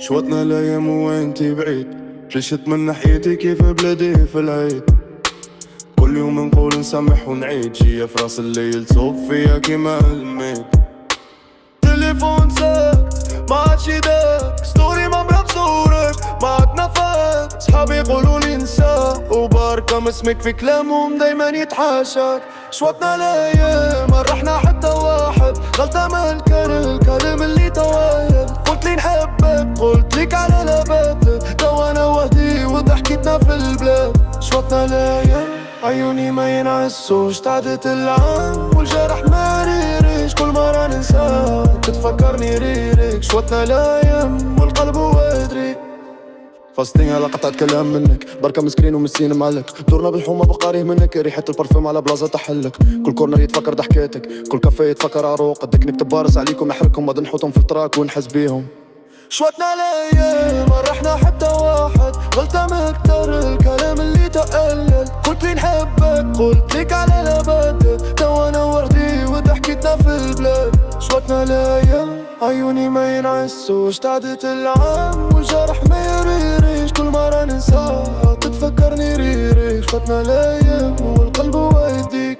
شوطنا الايام وانتي بعيد، رشت من ناحيتي كيف بلدي في العيد. كل يوم نقول نسامح ونعيد، جية في راس الليل تصب فيا كيما الميت. تليفون ساكت ما عادش يداك، ستوري ممرة بصورك ما عدنا فات. صحابي يقولولي نسى وباركة اسمك في كلامهم دايما يتحاشاك. شوطنا الايام ما رحنا حتى واحد، غلطة من الكلام اللي توايد. قلتلي نحبك قلت لك على لبابك، تو انا وحدي وضحكتنا في البلاد. شوطنا الايام عيوني ما ينعسوش، تعدت العام والجرح ما ريريش. كل مرة ننساك تتفكرني ريريك. شوطنا الايام والقلب هو يدري. فاستين على قطعة كلام منك، بركة مسكرين ومسين معلق. دورنا بالحومة بقاريه منك، ريحة البرفيوم على بلازة تحلك. كل كورنر يتفكر ضحكاتك، كل كافيه يتفكر عروق. قدك نكتب بارس عليكم نحركهم بعد نحطهم في التراك ونحس بيهم. شوطنا الايام ما رحنا حتى واحد، غلطة مكتر الكلام اللي تقلل. قلتلي نحبك قلت لك على لبادك، تو انا وحدي وضحكتنا في البلاد. شوطنا الايام عيوني ما ينعسوش، تعدت العام والجرح ما يريريش. كل مرة ننساها تتفكرني ريريش. شوطنا الايام والقلب هو يديك.